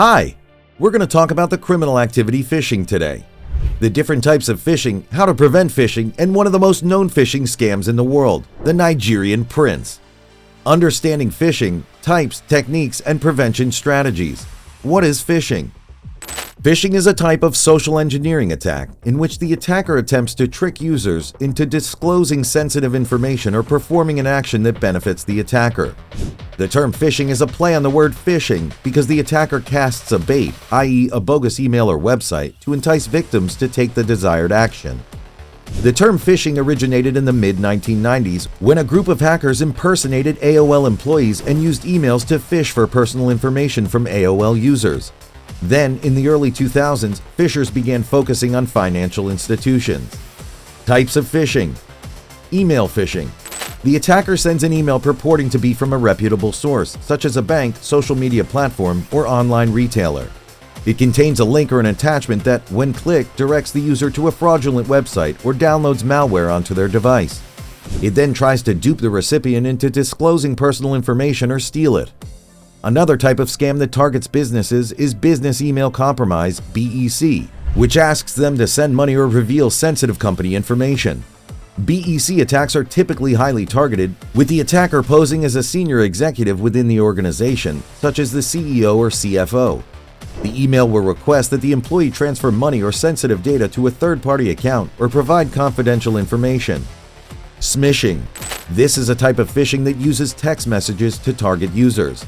Hi! We're going to talk about the criminal activity phishing today. The different types of phishing, how to prevent phishing, and one of the most known phishing scams in the world, the Nigerian prince. Understanding phishing, types, techniques, and prevention strategies. What is phishing? Phishing is a type of social engineering attack in which the attacker attempts to trick users into disclosing sensitive information or performing an action that benefits the attacker. The term phishing is a play on the word phishing because the attacker casts a bait, i.e. a bogus email or website, to entice victims to take the desired action. The term phishing originated in the mid-1990s when a group of hackers impersonated AOL employees and used emails to phish for personal information from AOL users. Then, in the early 2000s, phishers began focusing on financial institutions. Types of phishing. Email phishing. The attacker sends an email purporting to be from a reputable source, such as a bank, social media platform, or online retailer. It contains a link or an attachment that, when clicked, directs the user to a fraudulent website or downloads malware onto their device. It then tries to dupe the recipient into disclosing personal information or steal it. Another type of scam that targets businesses is business email compromise, BEC, which asks them to send money or reveal sensitive company information. BEC attacks are typically highly targeted, with the attacker posing as a senior executive within the organization, such as the CEO or CFO. The email will request that the employee transfer money or sensitive data to a third-party account or provide confidential information. Smishing. This is a type of phishing that uses text messages to target users.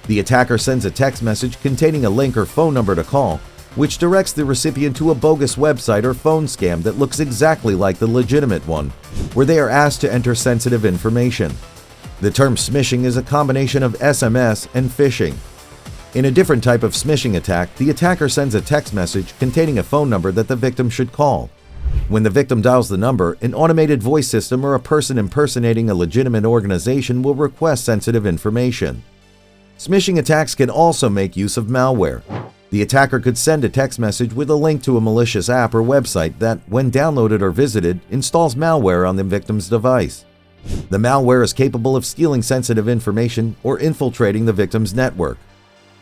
The attacker sends a text message containing a link or phone number to call, which directs the recipient to a bogus website or phone scam that looks exactly like the legitimate one, where they are asked to enter sensitive information. The term smishing is a combination of SMS and phishing. In a different type of smishing attack, the attacker sends a text message containing a phone number that the victim should call. When the victim dials the number, an automated voice system or a person impersonating a legitimate organization will request sensitive information. Smishing attacks can also make use of malware. The attacker could send a text message with a link to a malicious app or website that, when downloaded or visited, installs malware on the victim's device. The malware is capable of stealing sensitive information or infiltrating the victim's network.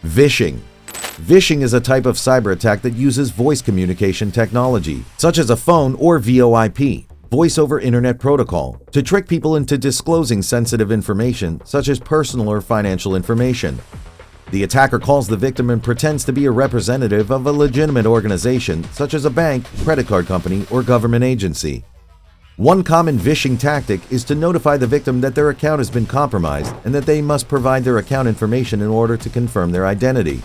Phishing. Phishing is a type of cyber attack that uses voice communication technology, such as a phone or VoIP, Voice over Internet Protocol, to trick people into disclosing sensitive information, such as personal or financial information. The attacker calls the victim and pretends to be a representative of a legitimate organization, such as a bank, credit card company, or government agency. One common phishing tactic is to notify the victim that their account has been compromised and that they must provide their account information in order to confirm their identity.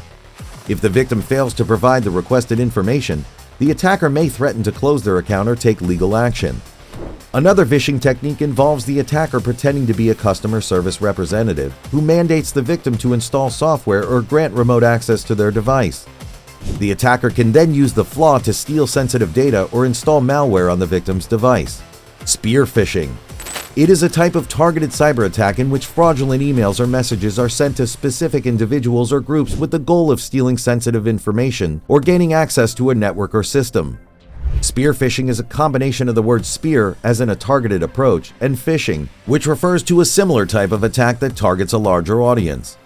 If the victim fails to provide the requested information, the attacker may threaten to close their account or take legal action. Another phishing technique involves the attacker pretending to be a customer service representative who mandates the victim to install software or grant remote access to their device. The attacker can then use the flaw to steal sensitive data or install malware on the victim's device. Spear phishing. It is a type of targeted cyber attack in which fraudulent emails or messages are sent to specific individuals or groups with the goal of stealing sensitive information or gaining access to a network or system. Spear phishing is a combination of the word spear, as in a targeted approach, and phishing, which refers to a similar type of attack that targets a larger audience.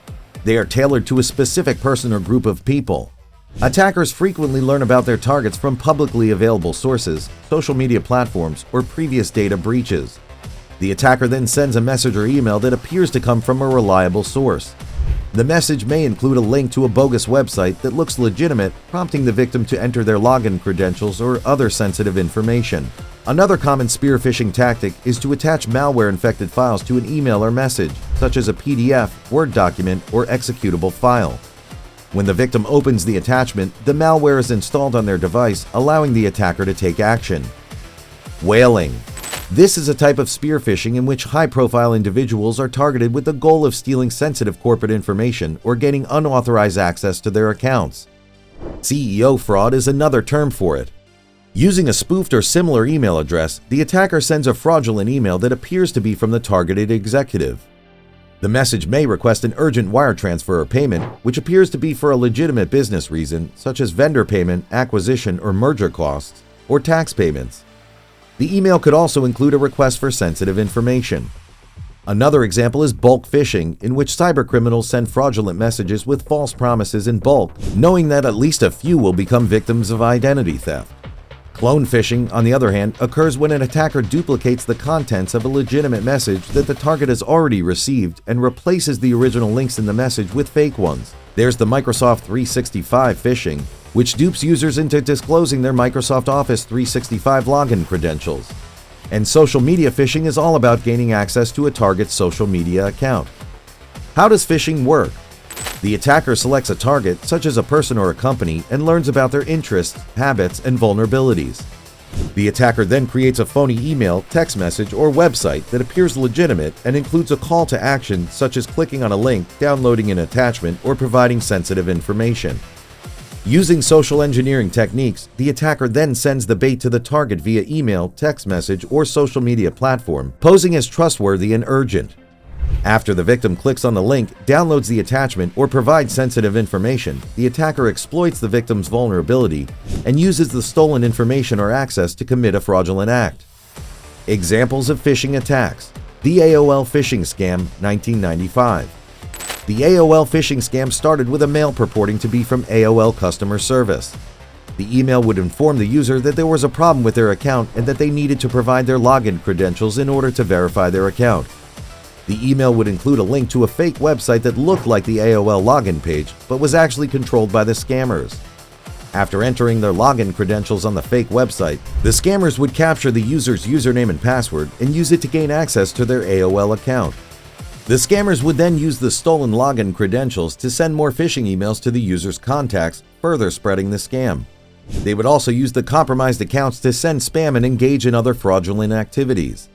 They are tailored to a specific person or group of people. Attackers frequently learn about their targets from publicly available sources, social media platforms, or previous data breaches. The attacker then sends a message or email that appears to come from a reliable source. The message may include a link to a bogus website that looks legitimate, prompting the victim to enter their login credentials or other sensitive information. Another common spear phishing tactic is to attach malware-infected files to an email or message, such as a PDF, Word document, or executable file. When the victim opens the attachment, the malware is installed on their device, allowing the attacker to take action. Whaling. This is a type of spear phishing in which high-profile individuals are targeted with the goal of stealing sensitive corporate information or gaining unauthorized access to their accounts. CEO fraud is another term for it. Using a spoofed or similar email address, the attacker sends a fraudulent email that appears to be from the targeted executive. The message may request an urgent wire transfer or payment, which appears to be for a legitimate business reason, such as vendor payment, acquisition or merger costs, or tax payments. The email could also include a request for sensitive information. Another example is bulk phishing, in which cybercriminals send fraudulent messages with false promises in bulk, knowing that at least a few will become victims of identity theft. Clone phishing, on the other hand, occurs when an attacker duplicates the contents of a legitimate message that the target has already received and replaces the original links in the message with fake ones. There's the Microsoft 365 phishing, which dupes users into disclosing their Microsoft Office 365 login credentials. And social media phishing is all about gaining access to a target's social media account. How does phishing work? The attacker selects a target, such as a person or a company, and learns about their interests, habits, and vulnerabilities. The attacker then creates a phony email, text message, or website that appears legitimate and includes a call to action, such as clicking on a link, downloading an attachment, or providing sensitive information. Using social engineering techniques, the attacker then sends the bait to the target via email, text message, or social media platform, posing as trustworthy and urgent. After the victim clicks on the link, downloads the attachment, or provides sensitive information, the attacker exploits the victim's vulnerability and uses the stolen information or access to commit a fraudulent act. Examples of phishing attacks: the AOL Phishing Scam, 1995. The AOL phishing scam started with a mail purporting to be from AOL customer service. The email would inform the user that there was a problem with their account and that they needed to provide their login credentials in order to verify their account. The email would include a link to a fake website that looked like the AOL login page, but was actually controlled by the scammers. After entering their login credentials on the fake website, the scammers would capture the user's username and password and use it to gain access to their AOL account. The scammers would then use the stolen login credentials to send more phishing emails to the user's contacts, further spreading the scam. They would also use the compromised accounts to send spam and engage in other fraudulent activities.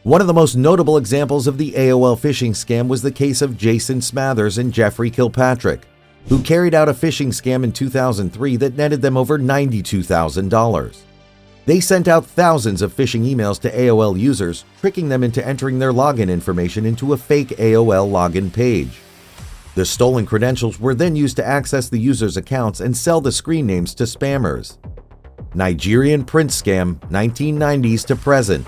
One of the most notable examples of the AOL phishing scam was the case of Jason Smathers and Jeffrey Kilpatrick, who carried out a phishing scam in 2003 that netted them over $92,000. They sent out thousands of phishing emails to AOL users, tricking them into entering their login information into a fake AOL login page. The stolen credentials were then used to access the users' accounts and sell the screen names to spammers. Nigerian print scam, 1990s to present.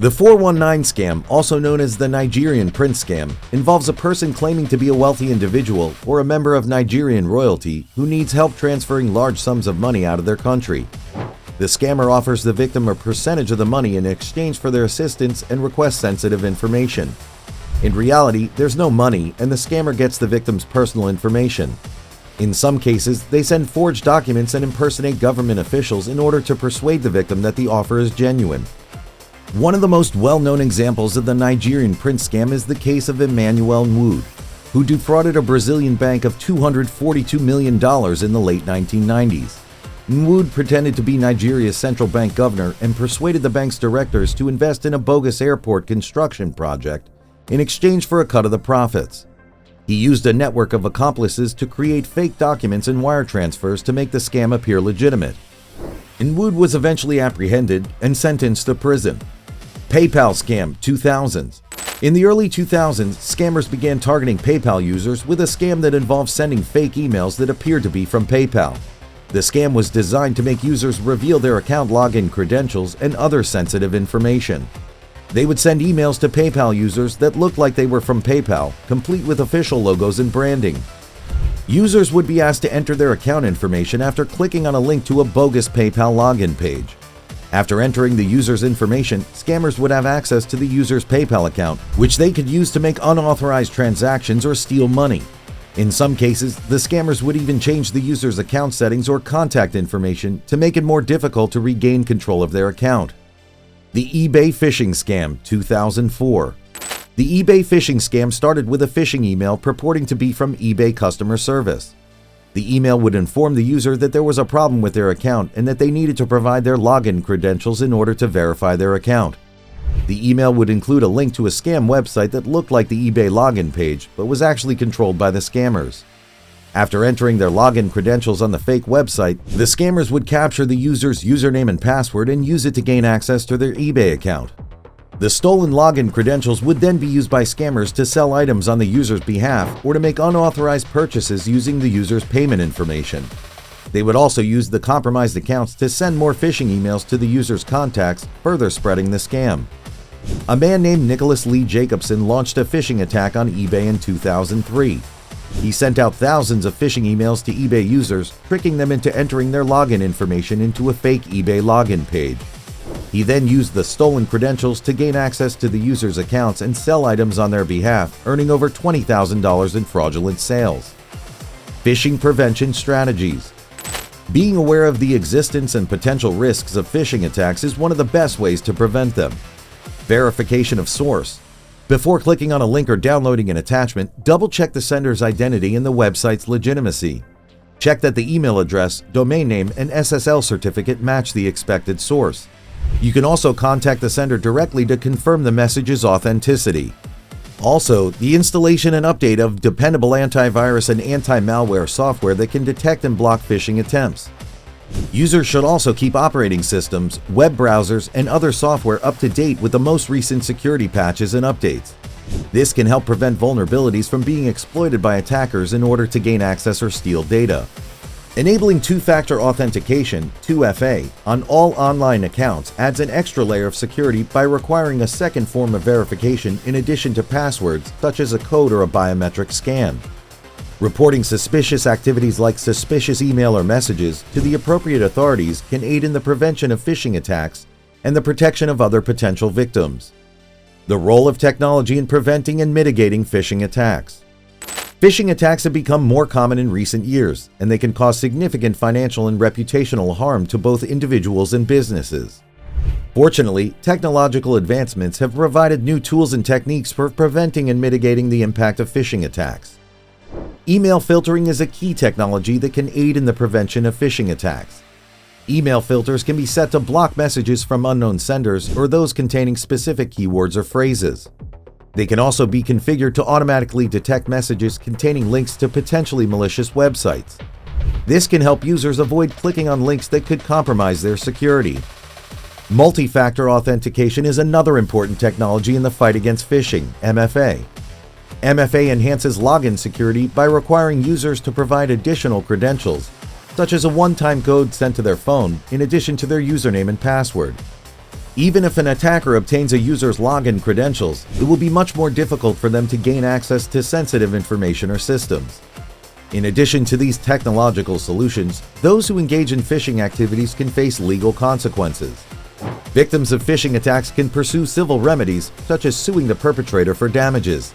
The 419 scam, also known as the Nigerian print scam, involves a person claiming to be a wealthy individual or a member of Nigerian royalty who needs help transferring large sums of money out of their country. The scammer offers the victim a percentage of the money in exchange for their assistance and requests sensitive information. In reality, there's no money, and the scammer gets the victim's personal information. In some cases, they send forged documents and impersonate government officials in order to persuade the victim that the offer is genuine. One of the most well-known examples of the Nigerian print scam is the case of Emmanuel Nwood, who defrauded a Brazilian bank of $242 million in the late 1990s. Nwood pretended to be Nigeria's central bank governor and persuaded the bank's directors to invest in a bogus airport construction project in exchange for a cut of the profits. He used a network of accomplices to create fake documents and wire transfers to make the scam appear legitimate. Nwood was eventually apprehended and sentenced to prison. PayPal scam, 2000s. In the early 2000s, scammers began targeting PayPal users with a scam that involved sending fake emails that appeared to be from PayPal. The scam was designed to make users reveal their account login credentials and other sensitive information. They would send emails to PayPal users that looked like they were from PayPal, complete with official logos and branding. Users would be asked to enter their account information after clicking on a link to a bogus PayPal login page. After entering the user's information, scammers would have access to the user's PayPal account, which they could use to make unauthorized transactions or steal money. In some cases, the scammers would even change the user's account settings or contact information to make it more difficult to regain control of their account. The eBay Phishing Scam, 2004. The eBay phishing scam started with a phishing email purporting to be from eBay customer service. The email would inform the user that there was a problem with their account and that they needed to provide their login credentials in order to verify their account. The email would include a link to a scam website that looked like the eBay login page, but was actually controlled by the scammers. After entering their login credentials on the fake website, the scammers would capture the user's username and password and use it to gain access to their eBay account. The stolen login credentials would then be used by scammers to sell items on the user's behalf or to make unauthorized purchases using the user's payment information. They would also use the compromised accounts to send more phishing emails to the user's contacts, further spreading the scam. A man named Nicholas Lee Jacobson launched a phishing attack on eBay in 2003. He sent out thousands of phishing emails to eBay users, tricking them into entering their login information into a fake eBay login page. He then used the stolen credentials to gain access to the users' accounts and sell items on their behalf, earning over $20,000 in fraudulent sales. Phishing prevention strategies. Being aware of the existence and potential risks of phishing attacks is one of the best ways to prevent them. Verification of source. Before clicking on a link or downloading an attachment, double-check the sender's identity and the website's legitimacy. Check that the email address, domain name, and SSL certificate match the expected source. You can also contact the sender directly to confirm the message's authenticity. Also, the installation and update of dependable antivirus and anti-malware software that can detect and block phishing attempts. Users should also keep operating systems, web browsers, and other software up to date with the most recent security patches and updates. This can help prevent vulnerabilities from being exploited by attackers in order to gain access or steal data. Enabling two-factor authentication, 2FA, on all online accounts adds an extra layer of security by requiring a second form of verification in addition to passwords, such as a code or a biometric scan. Reporting suspicious activities like suspicious email or messages to the appropriate authorities can aid in the prevention of phishing attacks and the protection of other potential victims. The role of technology in preventing and mitigating phishing attacks. Phishing attacks have become more common in recent years, and they can cause significant financial and reputational harm to both individuals and businesses. Fortunately, technological advancements have provided new tools and techniques for preventing and mitigating the impact of phishing attacks. Email filtering is a key technology that can aid in the prevention of phishing attacks. Email filters can be set to block messages from unknown senders or those containing specific keywords or phrases. They can also be configured to automatically detect messages containing links to potentially malicious websites. This can help users avoid clicking on links that could compromise their security. Multi-factor authentication is another important technology in the fight against phishing, MFA. MFA enhances login security by requiring users to provide additional credentials, such as a one-time code sent to their phone in addition to their username and password. Even if an attacker obtains a user's login credentials, it will be much more difficult for them to gain access to sensitive information or systems. In addition to these technological solutions, those who engage in phishing activities can face legal consequences. Victims of phishing attacks can pursue civil remedies, such as suing the perpetrator for damages.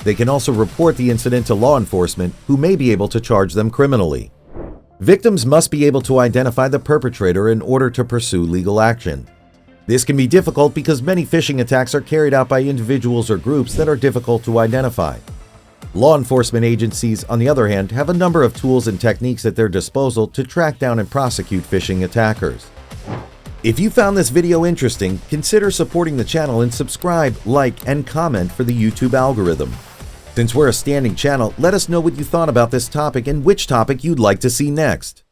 They can also report the incident to law enforcement, who may be able to charge them criminally. Victims must be able to identify the perpetrator in order to pursue legal action. This can be difficult because many phishing attacks are carried out by individuals or groups that are difficult to identify. Law enforcement agencies, on the other hand, have a number of tools and techniques at their disposal to track down and prosecute phishing attackers. If you found this video interesting, consider supporting the channel and subscribe, like, and comment for the YouTube algorithm. Since we're a standing channel, let us know what you thought about this topic and which topic you'd like to see next.